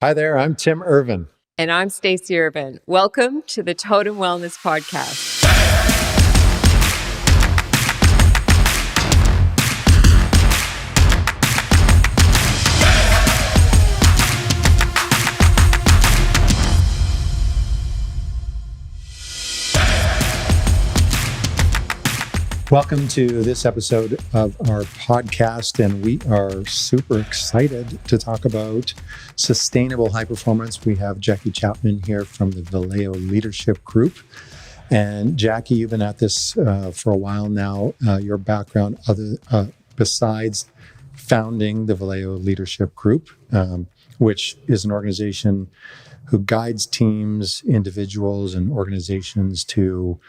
Hi there, I'm Tim Irvin. And I'm Stacey Irvin. Welcome to the Totem Wellness Podcast. Welcome to this episode of our podcast, and we are super excited to talk about sustainable high performance. We have Jacquie Chapman here from the Valeo Leadership Group. And Jacquie, you've been at this for a while now. Your background, besides founding the Valeo Leadership Group, which is an organization who guides teams, individuals, and organizations to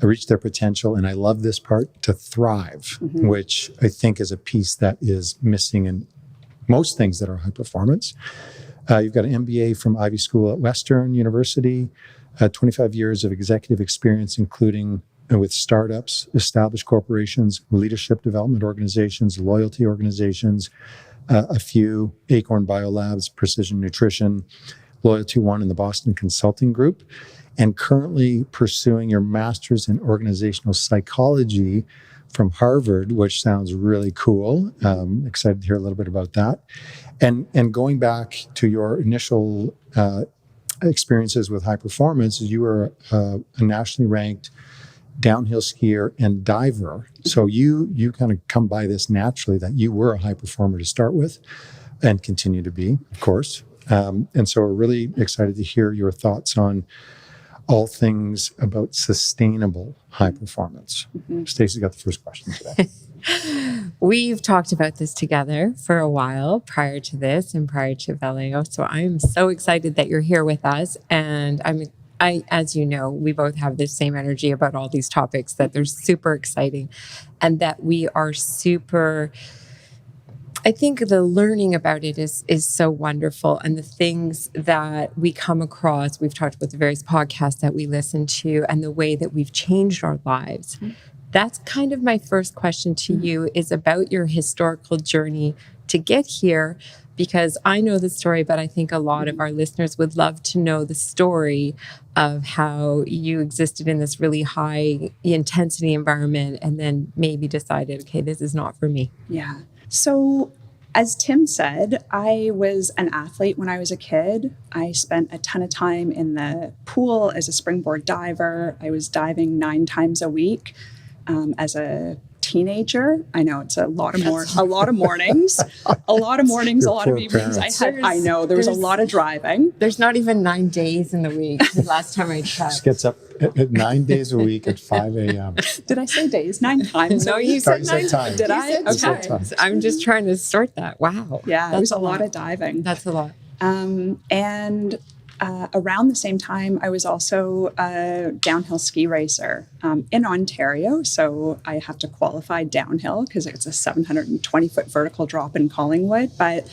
reach their potential. And I love this part, to thrive, which I think is a piece that is missing in most things that are high performance. You've got an MBA from Ivy School at Western University, 25 years of executive experience, including with startups, established corporations, leadership development organizations, loyalty organizations, a few Acorn Biolabs, Precision Nutrition, Loyalty One, and the Boston Consulting Group, and currently pursuing your master's in organizational psychology from Harvard, which sounds really cool. Excited to hear a little bit about that. And going back to your initial experiences with high performance, you were a nationally ranked downhill skier and diver. So you kind of come by this naturally, that you were a high performer to start with and continue to be, of course. And so we're really excited to hear your thoughts on all things about sustainable high performance. Stacey got the first question today. We've talked about this together for a while prior to this and prior to Valeo. So I'm so excited that you're here with us. And as you know, we both have the same energy about all these topics, that they're super exciting and that we are super... I think the learning about it is so wonderful, and the things that we come across, we've talked about the various podcasts that we listen to and the way that we've changed our lives. That's kind of my first question to you, is about your historical journey to get here, because I know the story, but I think a lot of our listeners would love to know the story of how you existed in this really high intensity environment and then maybe decided, okay, this is not for me. Yeah. So, as Tim said, I was an athlete when I was a kid. I spent a ton of time in the pool as a springboard diver. I was diving 9 times a week as a teenager. I know it's a lot of mornings, a lot of evenings. I know there was a lot of driving. There's not even 9 days in the week. The last time I checked, Just gets up at 9 days a week at 5 a.m. Did I say days? 9 times? No, you said 9 times. Did I? Okay. Times. I'm just trying to sort that. Wow. Yeah, it was a lot of diving. That's a lot. Around the same time, I was also a downhill ski racer in Ontario. So I have to qualify downhill because it's a 720-foot vertical drop in Collingwood. But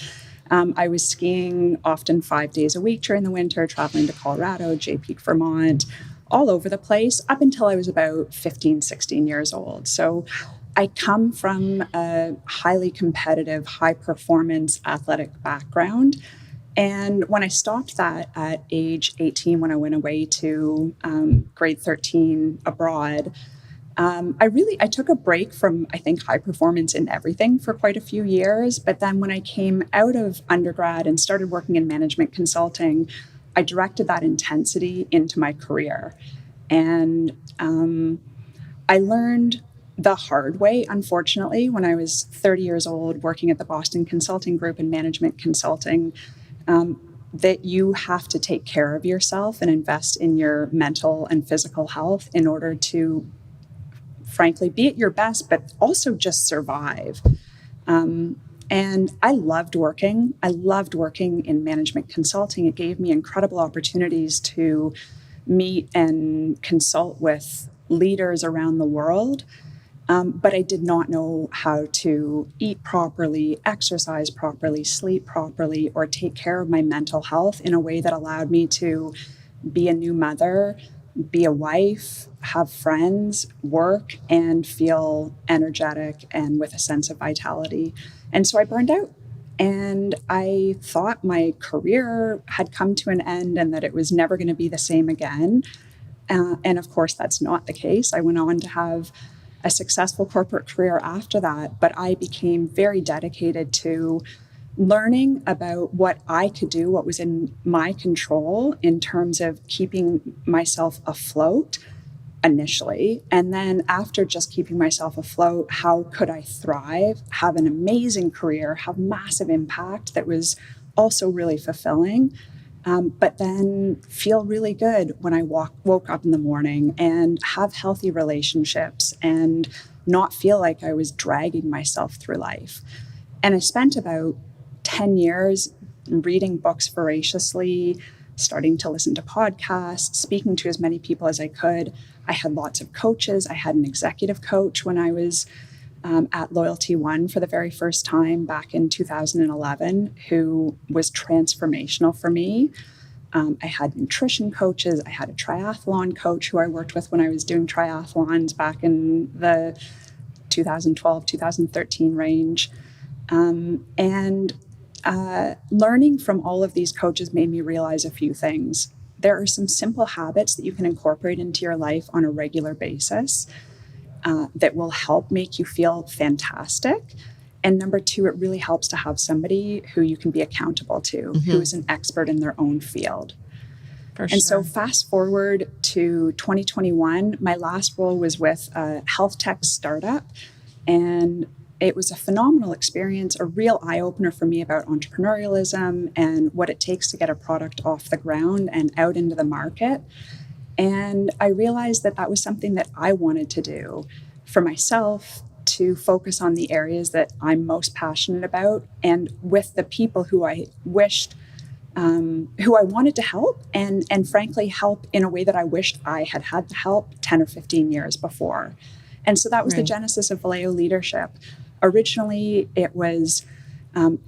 I was skiing often 5 days a week during the winter, traveling to Colorado, Jay Peak, Vermont, all over the place, up until I was about 15, 16 years old. So I come from a highly competitive, high-performance athletic background. And when I stopped that at age 18, when I went away to grade 13 abroad, I took a break from, I think, high performance in everything for quite a few years. But then when I came out of undergrad and started working in management consulting, I directed that intensity into my career. And I learned the hard way, unfortunately, when I was 30 years old, working at the Boston Consulting Group in management consulting, that you have to take care of yourself and invest in your mental and physical health in order to, frankly, be at your best, but also just survive. And I loved working. I loved working in management consulting. It gave me incredible opportunities to meet and consult with leaders around the world. But I did not know how to eat properly, exercise properly, sleep properly, or take care of my mental health in a way that allowed me to be a new mother, be a wife, have friends, work, and feel energetic and with a sense of vitality. And so I burned out. And I thought my career had come to an end and that it was never going to be the same again. And of course, that's not the case. I went on to have a successful corporate career after that, but I became very dedicated to learning about what I could do, what was in my control in terms of keeping myself afloat initially. And then after just keeping myself afloat, how could I thrive, have an amazing career, have massive impact that was also really fulfilling, but then feel really good when I woke up in the morning and have healthy relationships and not feel like I was dragging myself through life. And I spent about 10 years reading books voraciously, starting to listen to podcasts, speaking to as many people as I could. I had lots of coaches. I had an executive coach when I was at Loyalty One for the very first time back in 2011, who was transformational for me. I had nutrition coaches. I had a triathlon coach who I worked with when I was doing triathlons back in the 2012, 2013 range. Learning from all of these coaches made me realize a few things. There are some simple habits that you can incorporate into your life on a regular basis that will help make you feel fantastic. And number two, it really helps to have somebody who you can be accountable to, who is an expert in their own field. So fast forward to 2021, my last role was with a health tech startup. And it was a phenomenal experience, a real eye-opener for me about entrepreneurialism and what it takes to get a product off the ground and out into the market. And I realized that that was something that I wanted to do for myself, to focus on the areas that I'm most passionate about and with the people who I wished, who I wanted to help and frankly help in a way that I wished I had had the help 10 or 15 years before. And so that was the genesis of Valeo Leadership. Originally, it was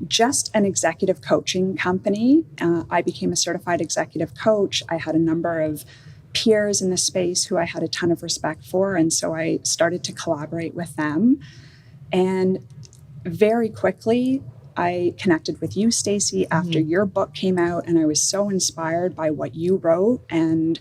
just an executive coaching company. I became a certified executive coach. I had a number of peers in the space who I had a ton of respect for. And so I started to collaborate with them. And very quickly, I connected with you, Stacey, after your book came out. And I was so inspired by what you wrote and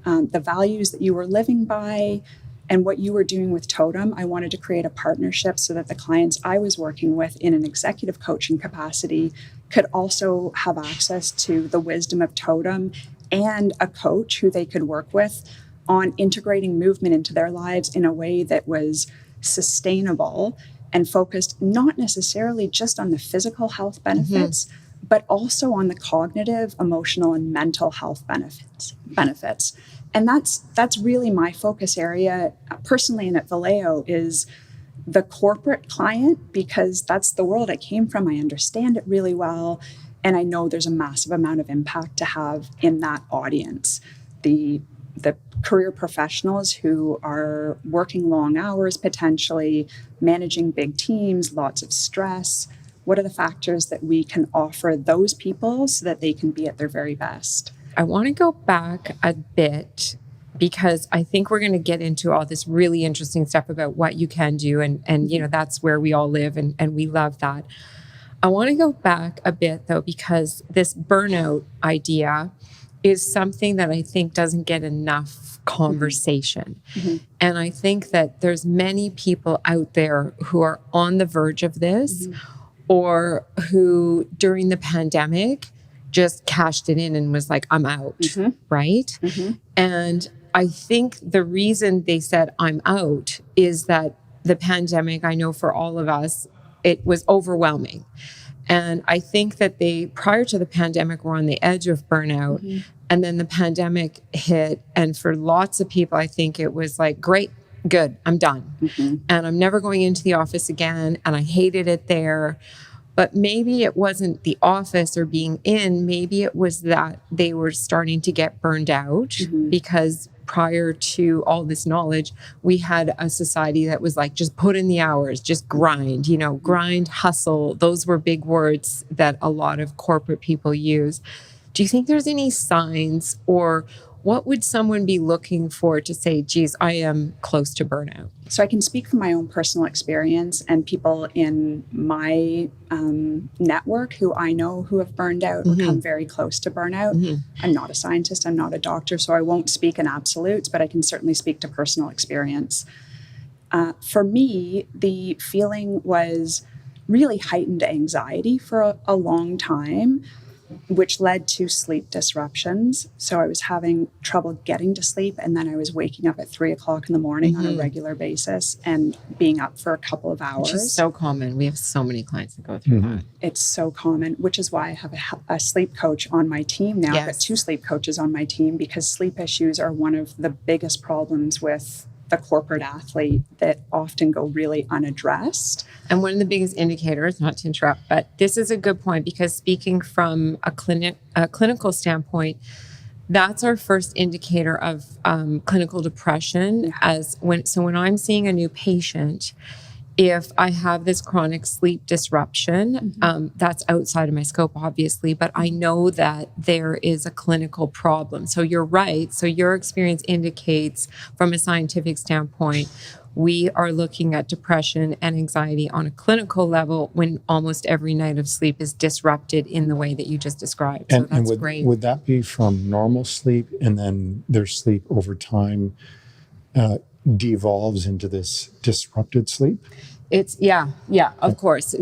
the values that you were living by and what you were doing with Totem. I wanted to create a partnership so that the clients I was working with in an executive coaching capacity could also have access to the wisdom of Totem and a coach who they could work with on integrating movement into their lives in a way that was sustainable and focused not necessarily just on the physical health benefits, but also on the cognitive, emotional, and mental health benefits. And that's really my focus area personally and at Valeo is the corporate client, because that's the world I came from. I understand it really well. And I know there's a massive amount of impact to have in that audience. The career professionals who are working long hours, potentially managing big teams, lots of stress. What are the factors that we can offer those people so that they can be at their very best? I want to go back a bit because I think we're going to get into all this really interesting stuff about what you can do. And you know, that's where we all live and we love that. I want to go back a bit though, because this burnout idea is something that I think doesn't get enough conversation. And I think that there's many people out there who are on the verge of this or who during the pandemic just cashed it in and was like, I'm out, right? And I think the reason they said I'm out is that the pandemic, I know for all of us, it was overwhelming. And I think that they, prior to the pandemic, were on the edge of burnout. And then the pandemic hit. And for lots of people, I think it was like, great, good, I'm done. And I'm never going into the office again. And I hated it there. But maybe it wasn't the office or being in, maybe it was that they were starting to get burned out because prior to all this knowledge, we had a society that was like, just put in the hours, just grind, you know, grind, hustle. Those were big words that a lot of corporate people use. Do you think there's any signs or what would someone be looking for to say, geez, I am close to burnout? So I can speak from my own personal experience and people in my network who I know who have burned out or come very close to burnout. I'm not a scientist, I'm not a doctor, so I won't speak in absolutes, but I can certainly speak to personal experience. For me, the feeling was really heightened anxiety for a long time, which led to sleep disruptions. So I was having trouble getting to sleep, and then I was waking up at 3:00 in the morning on a regular basis and being up for a couple of hours. Which is so common. We have so many clients that go through that. It's so common, which is why I have a sleep coach on my team now. I've got 2 sleep coaches on my team because sleep issues are one of the biggest problems with the corporate athlete that often go really unaddressed. And one of the biggest indicators, not to interrupt, but this is a good point because speaking from a clinical standpoint, that's our first indicator of clinical depression. When I'm seeing a new patient, if I have this chronic sleep disruption, that's outside of my scope, obviously, but I know that there is a clinical problem. So you're right. So your experience indicates from a scientific standpoint, we are looking at depression and anxiety on a clinical level when almost every night of sleep is disrupted in the way that you just described. So that's great. Would that be from normal sleep and then their sleep over time devolves into this disrupted sleep? It's of course.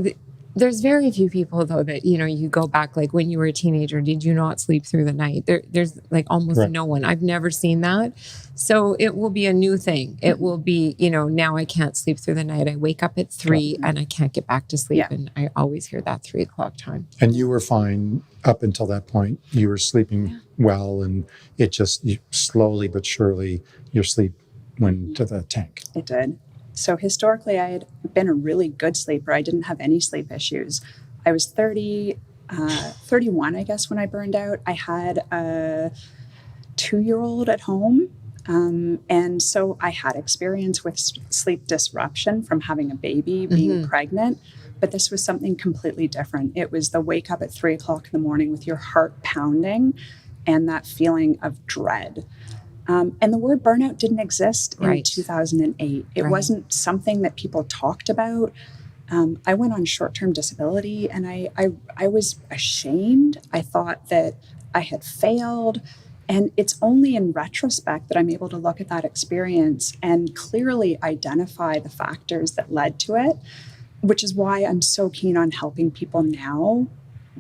There's very few people though that, you go back, like when you were a teenager, did you not sleep through the night? There's like almost no one. I've never seen that. So it will be a new thing. It will be, now I can't sleep through the night. I wake up at 3 and I can't get back to sleep. And I always hear that 3:00 time. And you were fine up until that point. You were sleeping well, and it just slowly but surely your sleep went to the tank. It did. So historically, I had been a really good sleeper. I didn't have any sleep issues. I was 31, I guess, when I burned out. I had a 2-year-old at home. And so I had experience with sleep disruption from having a baby, being pregnant. But this was something completely different. It was the wake up at 3:00 in the morning with your heart pounding and that feeling of dread. And the word burnout didn't exist in 2008. It wasn't something that people talked about. I went on short-term disability and I was ashamed. I thought that I had failed. And it's only in retrospect that I'm able to look at that experience and clearly identify the factors that led to it, which is why I'm so keen on helping people now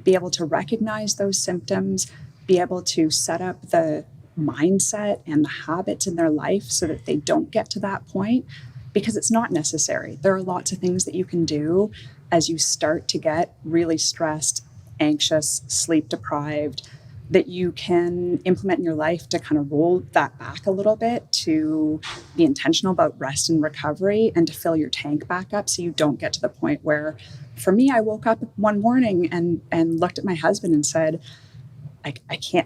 be able to recognize those symptoms, be able to set up the mindset and the habits in their life so that they don't get to that point, because it's not necessary. There are lots of things that you can do as you start to get really stressed, anxious, sleep deprived, that you can implement in your life to kind of roll that back a little bit, to be intentional about rest and recovery and to fill your tank back up so you don't get to the point where, for me, I woke up one morning and looked at my husband and said,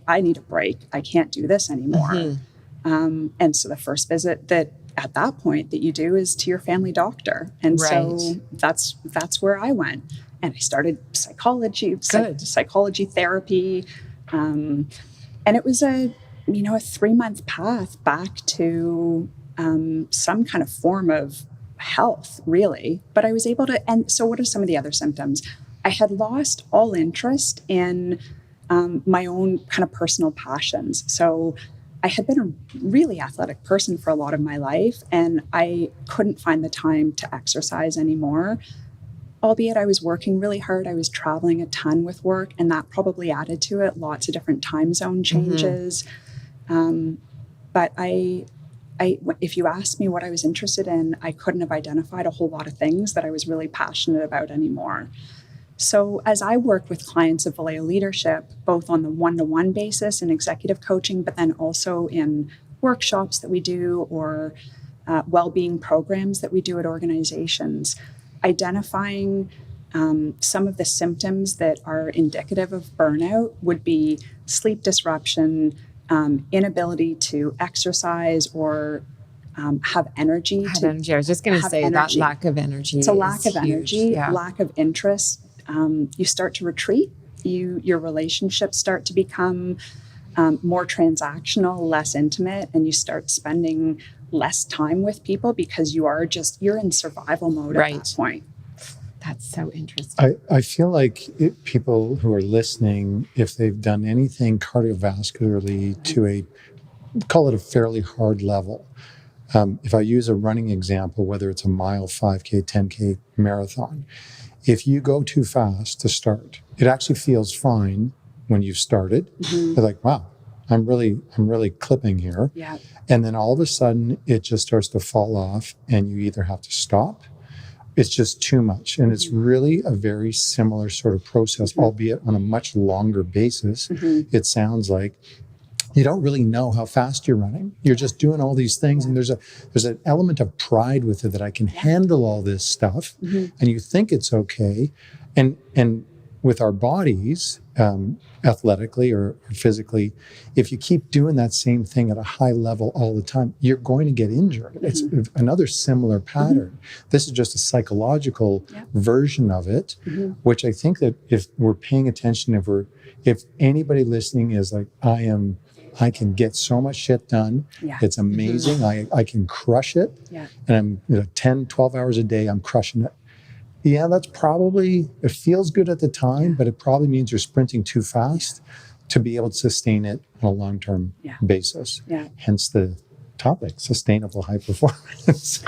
I need a break. I can't do this anymore. And so the first visit that at that point that you do is to your family doctor. And so that's where I went. And I started psychology therapy. And it was a 3-month path back to some kind of form of health, really. But I was able to, and so what are some of the other symptoms? I had lost all interest in my own kind of personal passions. So I had been a really athletic person for a lot of my life, and I couldn't find the time to exercise anymore. Albeit I was working really hard. I was traveling a ton with work, and that probably added to it. Lots of different time zone changes. But if you asked me what I was interested in, I couldn't have identified a whole lot of things that I was really passionate about anymore. So as I worked with clients of Valeo Leadership, both on the one-to-one basis in executive coaching, but then also in workshops that we do or well-being programs that we do at organizations, identifying some of the symptoms that are indicative of burnout would be sleep disruption, inability to exercise or have energy. I was just going to say that lack of energy. It's a lack of energy, lack of interest. You start to retreat. Your relationships start to become more transactional, less intimate, and you start spending less time with people because you're in survival mode at that point. That's so interesting. I feel like people who are listening, if they've done anything cardiovascularly to call it a fairly hard level, if I use a running example, whether it's a mile, 5K, 10K marathon, if you go too fast to start, it actually feels fine when you've started. You're like, wow, I'm really clipping here. Yeah. And then all of a sudden it just starts to fall off and you either have to stop. It's just too much. And it's really a very similar sort of process, albeit on a much longer basis. It sounds like you don't really know how fast you're running. You're just doing all these things. And there's an element of pride with it that I can handle all this stuff. And you think it's okay. And with our bodies, athletically or physically, if you keep doing that same thing at a high level all the time, you're going to get injured. It's another similar pattern. This is just a psychological version of it, which I think that if we're paying attention, if anybody listening is like, I can get so much shit done. It's amazing. I can crush it. And I'm 10, 12 hours a day, I'm crushing it. Yeah, that's probably, it feels good at the time, but it probably means you're sprinting too fast to be able to sustain it on a long-term basis. Hence the topic, sustainable high performance.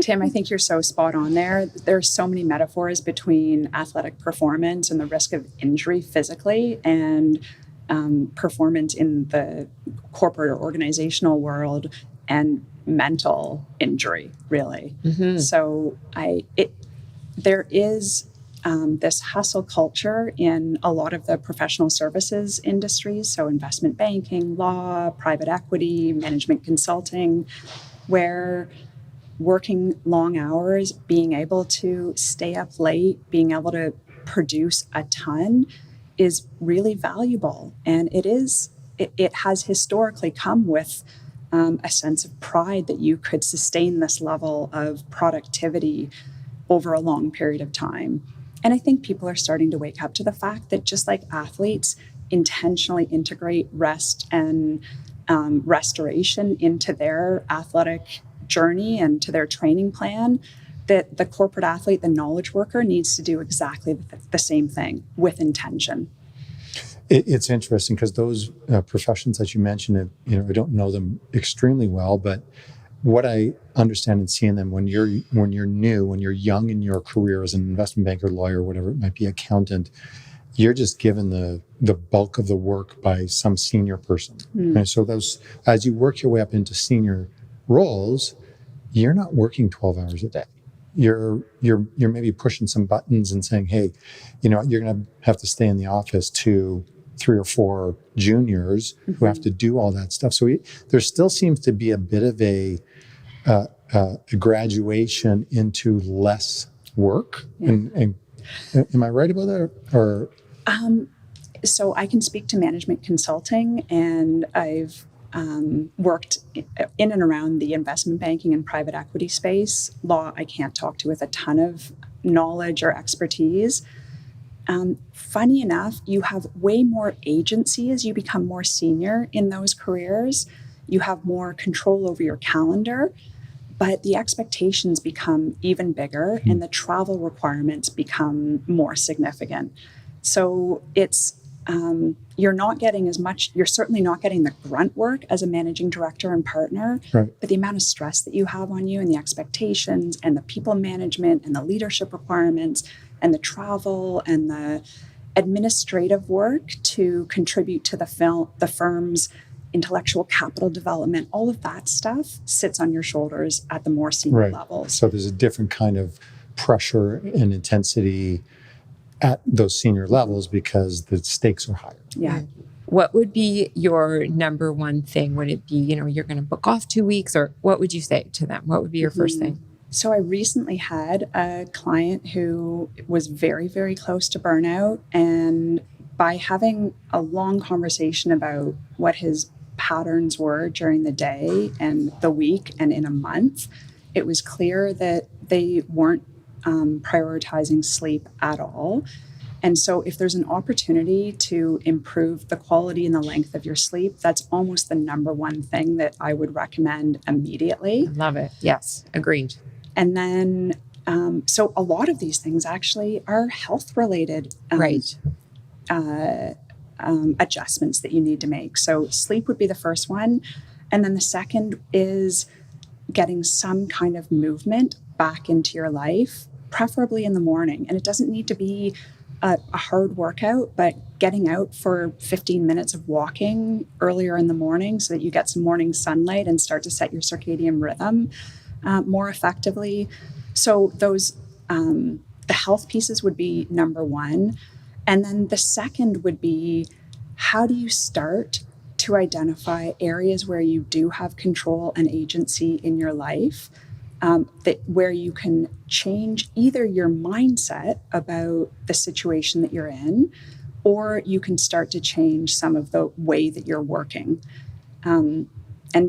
Tim, I think you're so spot on there. There's so many metaphors between athletic performance and the risk of injury physically and performance in the corporate or organizational world and mental injury, really. So there is this hustle culture in a lot of the professional services industries, so investment banking, law, private equity, management consulting, where working long hours, being able to stay up late, being able to produce a ton is really valuable. And it has historically come with a sense of pride that you could sustain this level of productivity over a long period of time. And I think people are starting to wake up to the fact that just like athletes intentionally integrate rest and restoration into their athletic journey and to their training plan, that the corporate athlete, the knowledge worker, needs to do exactly the same thing with intention. It's interesting because those professions that you mentioned, I don't know them extremely well, but what I understand and see in them when you're new, when you're young in your career as an investment banker, lawyer, whatever it might be, accountant, you're just given the bulk of the work by some senior person. And so as you work your way up into senior roles, you're not working 12 hours a day. You're maybe pushing some buttons and saying, hey, you're going to have to stay in the office to 3 or 4 juniors who have to do all that stuff. So there still seems to be a bit of a graduation into less work. And am I right about that? Or so I can speak to management consulting, and I've worked in and around the investment banking and private equity space. Law, I can't talk to with a ton of knowledge or expertise. Funny enough, you have way more agency as you become more senior in those careers. You have more control over your calendar, but the expectations become even bigger and the travel requirements become more significant. So it's you're not getting as much, you're certainly not getting the grunt work as a managing director and partner, but the amount of stress that you have on you and the expectations and the people management and the leadership requirements and the travel and the administrative work to contribute to the firm's intellectual capital development, all of that stuff sits on your shoulders at the more senior levels. So there's a different kind of pressure and intensity at those senior levels because the stakes are higher. Yeah. What would be your number one thing? Would it be, you're going to book off 2 weeks, or what would you say to them? What would be your first thing? So I recently had a client who was very, very close to burnout. And by having a long conversation about what his patterns were during the day and the week and in a month, it was clear that they weren't prioritizing sleep at all. And so if there's an opportunity to improve the quality and the length of your sleep, that's almost the number one thing that I would recommend immediately. Love it. Yes, agreed. And then, so a lot of these things actually are health related. Right. Adjustments that you need to make. So sleep would be the first one. And then the second is getting some kind of movement back into your life, preferably in the morning. And it doesn't need to be a hard workout, but getting out for 15 minutes of walking earlier in the morning so that you get some morning sunlight and start to set your circadian rhythm more effectively. So those, the health pieces would be number one. And then the second would be, how do you start to identify areas where you do have control and agency in your life, where you can change either your mindset about the situation that you're in, or you can start to change some of the way that you're working. And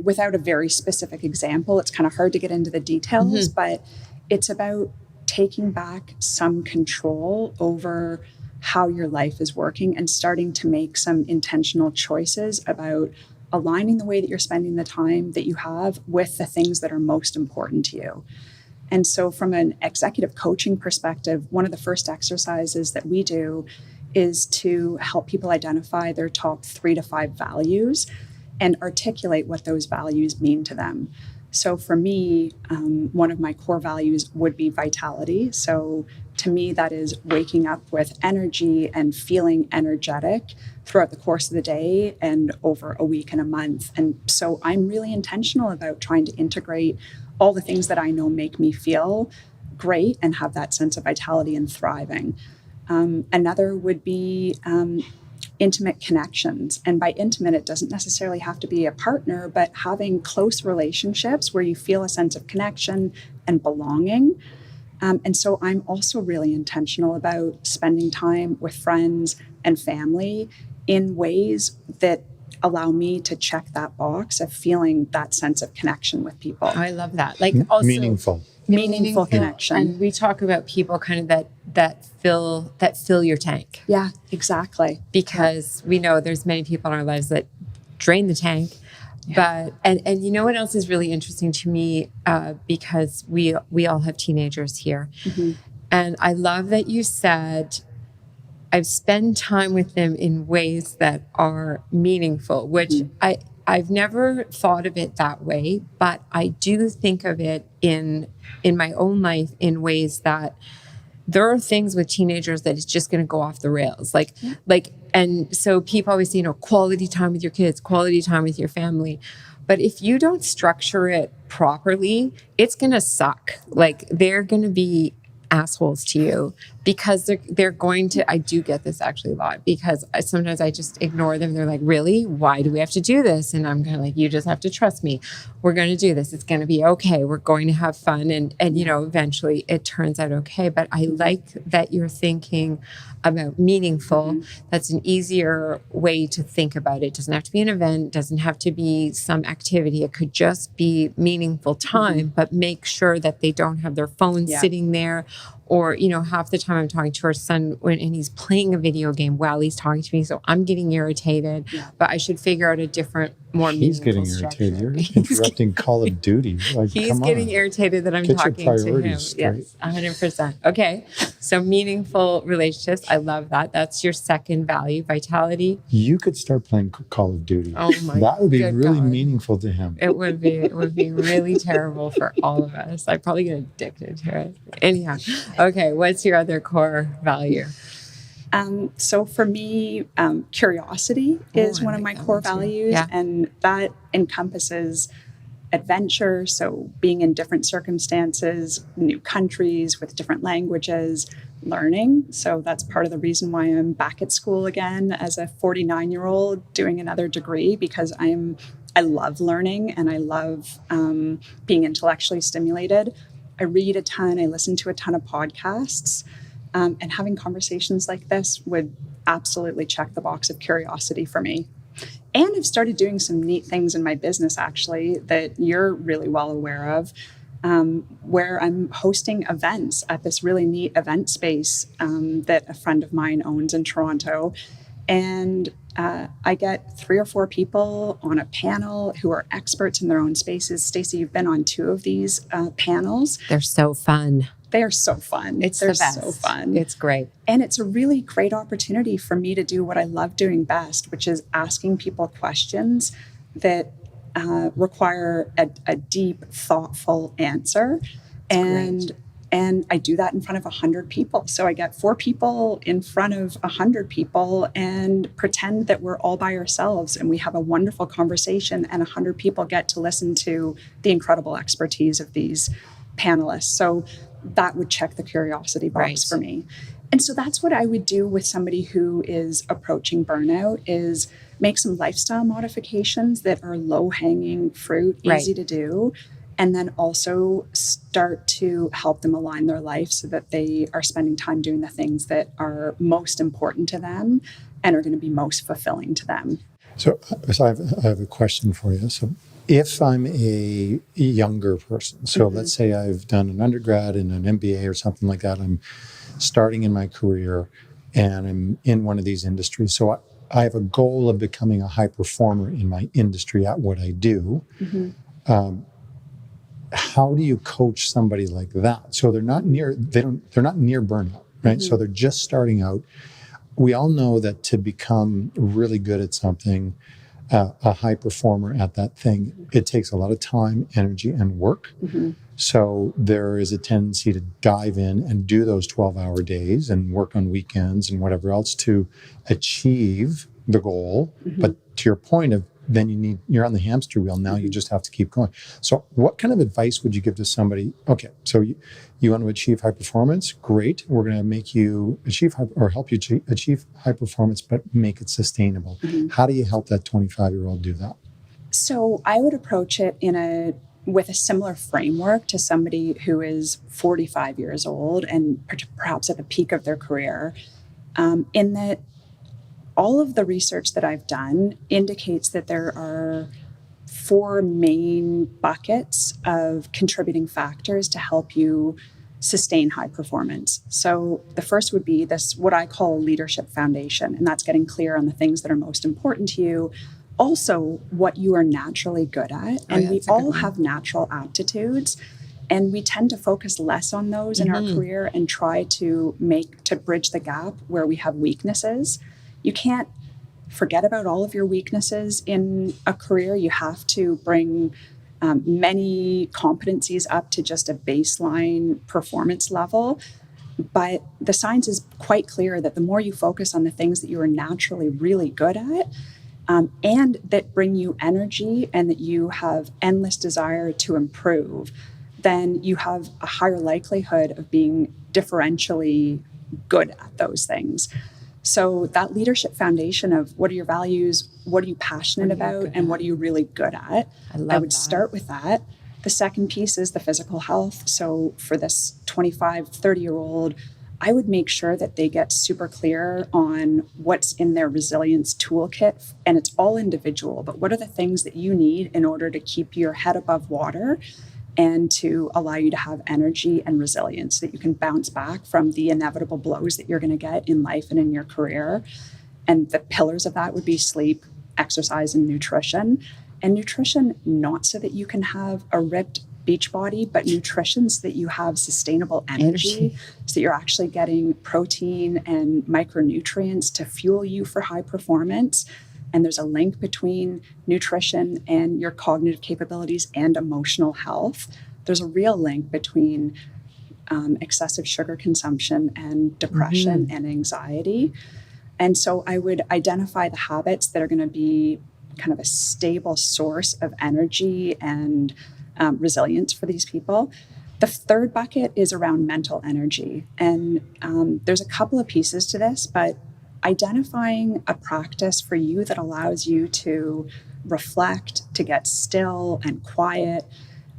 without a very specific example, it's kind of hard to get into the details, but it's about taking back some control over how your life is working and starting to make some intentional choices about aligning the way that you're spending the time that you have with the things that are most important to you. And so from an executive coaching perspective, one of the first exercises that we do is to help people identify their top 3 to 5 values and articulate what those values mean to them. So for me, one of my core values would be vitality. So to me, that is waking up with energy and feeling energetic throughout the course of the day and over a week and a month. And so I'm really intentional about trying to integrate all the things that I know make me feel great and have that sense of vitality and thriving. Another would be intimate connections. And by intimate, it doesn't necessarily have to be a partner, but having close relationships where you feel a sense of connection and belonging. And so I'm also really intentional about spending time with friends and family in ways that allow me to check that box of feeling that sense of connection with people. I love that. Like also Meaningful connection. And we talk about people kind of that fill your tank. Yeah, exactly. Because we know there's many people in our lives that drain the tank. Yeah. But and you know what else is really interesting to me, because we all have teenagers here. And I love that you said, I've spent time with them in ways that are meaningful, which I've never thought of it that way, but I do think of it in my own life in ways that there are things with teenagers that it's just going to go off the rails. And so people always say, quality time with your kids, quality time with your family. But if you don't structure it properly, it's going to suck. Like they're going to be assholes to you because they're going to, I do get this actually a lot because sometimes I just ignore them. They're like, really? Why do we have to do this? And I'm kind of like, you just have to trust me. We're going to do this. It's going to be okay. We're going to have fun. And eventually it turns out okay. But I like that you're thinking about meaningful. That's an easier way to think about it. It doesn't have to be an event. It doesn't have to be some activity. It could just be meaningful time, but make sure that they don't have their phone sitting there. Or, half the time I'm talking to our son and he's playing a video game while he's talking to me. So I'm getting irritated, but I should figure out a different, more He's meaningful getting structure. irritated. You're interrupting Call of Duty. Like, He's getting irritated that I'm Get your talking to him. priorities straight. Yes, 100%. Okay. So meaningful relationships. I love that. That's your second value, vitality. You could start playing Call of Duty. Oh my! That would be good really God. meaningful to him. It would be. It would be really terrible for all of us. I'd probably get addicted to it. Anyhow, okay. What's your other core value? So for me, curiosity is one of my core values, and that encompasses adventure. So being in different circumstances, new countries with different languages, learning. So that's part of the reason why I'm back at school again as a 49-year-old doing another degree, because I love learning and I love being intellectually stimulated. I read a ton. I listen to a ton of podcasts. And having conversations like this would absolutely check the box of curiosity for me. And I've started doing some neat things in my business, actually, that you're really well aware of. where I'm hosting events at this really neat event space that a friend of mine owns in Toronto. And I get 3 or 4 people on a panel who are experts in their own spaces. Stacey, you've been on 2 of these panels. They're so fun. They are so fun. They're the best. so fun. It's great. And it's a really great opportunity for me to do what I love doing best, which is asking people questions that require a deep, thoughtful answer. And I do that in front of 100 people. So I get 4 people in front of 100 people and pretend that we're all by ourselves and we have a wonderful conversation, and 100 people get to listen to the incredible expertise of these panelists. So that would check the curiosity box for me. And so that's what I would do with somebody who is approaching burnout, is make some lifestyle modifications that are low-hanging fruit, easy to do, and then also start to help them align their life so that they are spending time doing the things that are most important to them and are going to be most fulfilling to them. So I have a question for you. So if I'm a younger person, so let's say I've done an undergrad and an MBA or something like that, I'm starting in my career and I'm in one of these industries. So I have a goal of becoming a high performer in my industry at what I do. How do you coach somebody like that? So they're not near burnout, right? So they're just starting out. We all know that to become really good at something, a high performer at that thing, it takes a lot of time, energy, and work. So there is a tendency to dive in and do those 12-hour days and work on weekends and whatever else to achieve the goal. But to your point of then you're on the hamster wheel. Now you just have to keep going. So what kind of advice would you give to somebody? Okay, so you want to achieve high performance? Great. We're going to make you help you achieve high performance, but make it sustainable. How do you help that 25-year-old do that? So I would approach it with a similar framework to somebody who is 45 years old and perhaps at the peak of their career, in that all of the research that I've done indicates that there are 4 main buckets of contributing factors to help you sustain high performance. So the first would be this, what I call leadership foundation, and that's getting clear on the things that are most important to you. Also, what you are naturally good at. And we all have natural aptitudes, and we tend to focus less on those in our career and try to bridge the gap where we have weaknesses. You can't forget about all of your weaknesses in a career. You have to bring many competencies up to just a baseline performance level. But the science is quite clear that the more you focus on the things that you are naturally really good at, and that bring you energy and that you have endless desire to improve, then you have a higher likelihood of being differentially good at those things. So that leadership foundation of what are your values, what are you passionate about, and what are you really good at? I would start with that. The second piece is the physical health. So for this 25, 30-year-old, I would make sure that they get super clear on what's in their resilience toolkit. And it's all individual, but what are the things that you need in order to keep your head above water and to allow you to have energy and resilience so that you can bounce back from the inevitable blows that you're going to get in life and in your career. And the pillars of that would be sleep, exercise, and nutrition. And nutrition, not so that you can have a ripped beach body, but nutrition so that you have sustainable energy, so that you're actually getting protein and micronutrients to fuel you for high performance. And there's a link between nutrition and your cognitive capabilities and emotional health. There's a real link between excessive sugar consumption and depression and anxiety. And so I would identify the habits that are going to be kind of a stable source of energy and resilience for these people. The third bucket is around mental energy. And there's a couple of pieces to this, but identifying a practice for you that allows you to reflect, to get still and quiet,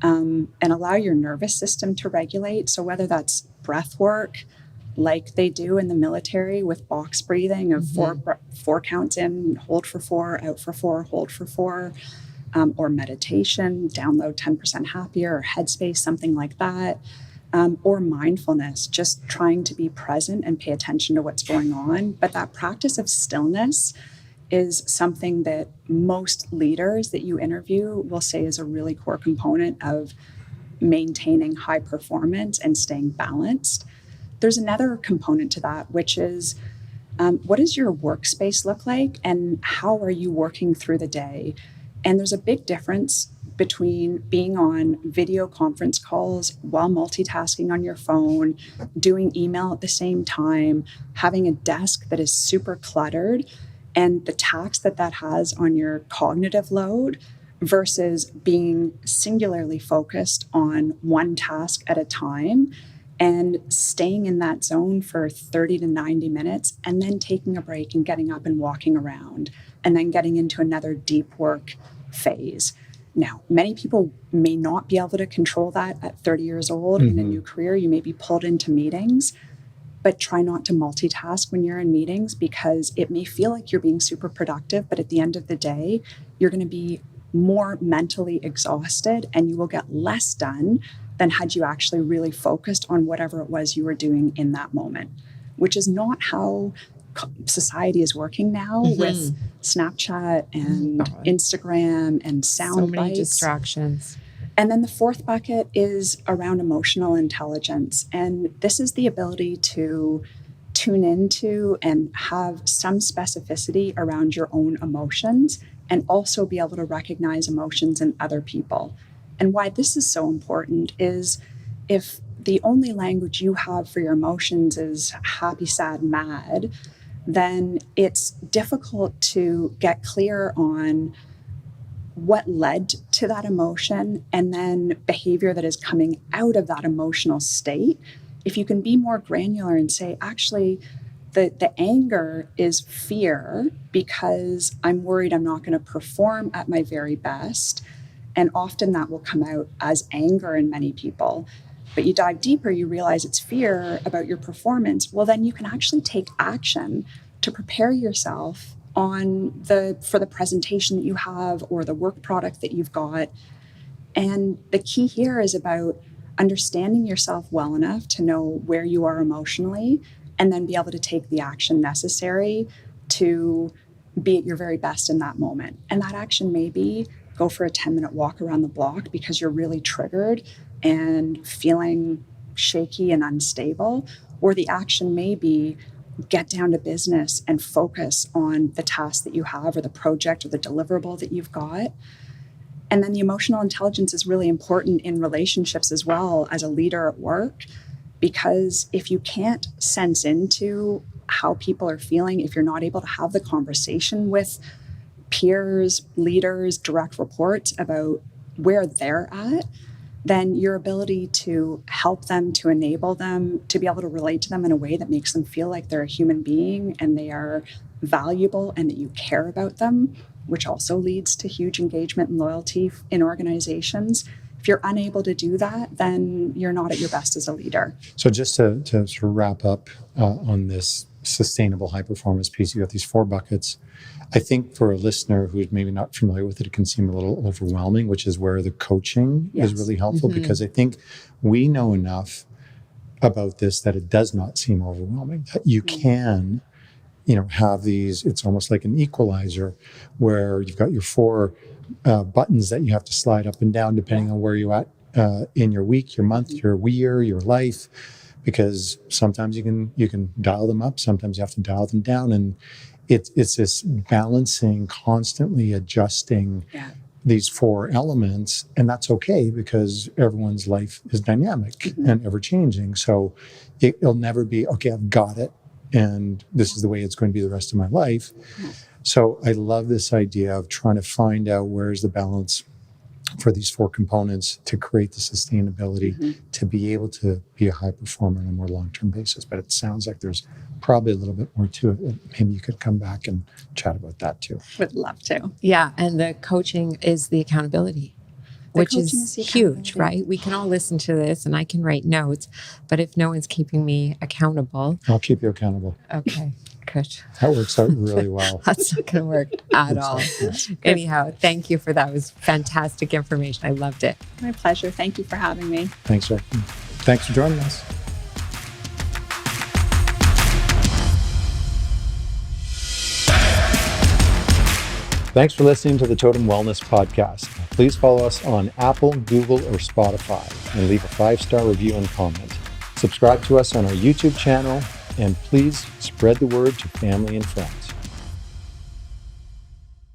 and allow your nervous system to regulate. So whether that's breath work, like they do in the military with box breathing of four counts in, hold for 4, out for 4, hold for 4, or meditation, download 10% Happier or Headspace, something like that, or mindfulness, just trying to be present and pay attention to what's going on. But that practice of stillness is something that most leaders that you interview will say is a really core component of maintaining high performance and staying balanced. There's another component to that, which is what does your workspace look like and how are you working through the day? And there's a big difference between being on video conference calls while multitasking on your phone, doing email at the same time, having a desk that is super cluttered, and the tax that has on your cognitive load versus being singularly focused on one task at a time and staying in that zone for 30 to 90 minutes and then taking a break and getting up and walking around and then getting into another deep work phase. Now, many people may not be able to control that at 30 years old in a new career. You may be pulled into meetings, but try not to multitask when you're in meetings because it may feel like you're being super productive, but at the end of the day, you're going to be more mentally exhausted and you will get less done than had you actually really focused on whatever it was you were doing in that moment, which is not how society is working now with Snapchat and Instagram and sound so many bites. distractions. And then the fourth bucket is around emotional intelligence. And this is the ability to tune into and have some specificity around your own emotions and also be able to recognize emotions in other people. And why this is so important is if the only language you have for your emotions is happy, sad, mad, then it's difficult to get clear on what led to that emotion and then behavior that is coming out of that emotional state. If you can be more granular and say, actually, the anger is fear because I'm worried I'm not going to perform at my very best. And often that will come out as anger in many people. But you dive deeper, you realize it's fear about your performance. Well, then you can actually take action to prepare yourself for the presentation that you have or the work product that you've got. And the key here is about understanding yourself well enough to know where you are emotionally and then be able to take the action necessary to be at your very best in that moment. And that action may be go for a 10-minute walk around the block because you're really triggered and feeling shaky and unstable. Or the action may be get down to business and focus on the task that you have or the project or the deliverable that you've got. And then the emotional intelligence is really important in relationships as well as a leader at work, because if you can't sense into how people are feeling, if you're not able to have the conversation with peers, leaders, direct reports about where they're at, then your ability to help them, to enable them, to be able to relate to them in a way that makes them feel like they're a human being and they are valuable and that you care about them, which also leads to huge engagement and loyalty in organizations. If you're unable to do that, then you're not at your best as a leader. So just to sort of wrap up on this sustainable high performance piece, you have these 4 buckets. I think for a listener who's maybe not familiar with it, it can seem a little overwhelming, which is where the coaching is really helpful, because I think we know enough about this that it does not seem overwhelming, that you can, have these, it's almost like an equalizer where you've got your 4 buttons that you have to slide up and down depending on where you're at in your week, your month, your year, your life, because sometimes you can dial them up, sometimes you have to dial them down, and it's this balancing, constantly adjusting these 4 elements, and that's okay because everyone's life is dynamic and ever changing. So it'll never be, okay, I've got it, and this is the way it's going to be the rest of my life. So I love this idea of trying to find out where's the balance for these 4 components to create the sustainability to be able to be a high performer on a more long-term basis. But it sounds like there's probably a little bit more to it. Maybe you could come back and chat about that too. Would love to. Yeah, and the coaching is the accountability, which is huge, right? We can all listen to this and I can write notes, but if no one's keeping me accountable. I'll keep you accountable. Okay. Good. That works out really well. That's not going to work at all. Yes. Anyhow, thank you for that. It was fantastic information. I loved it. My pleasure. Thank you for having me. Thanks, Jacquie. Thanks for joining us. Thanks for listening to the Totem Wellness Podcast. Please follow us on Apple, Google, or Spotify and leave a 5-star review and comment. Subscribe to us on our YouTube channel, and please spread the word to family and friends.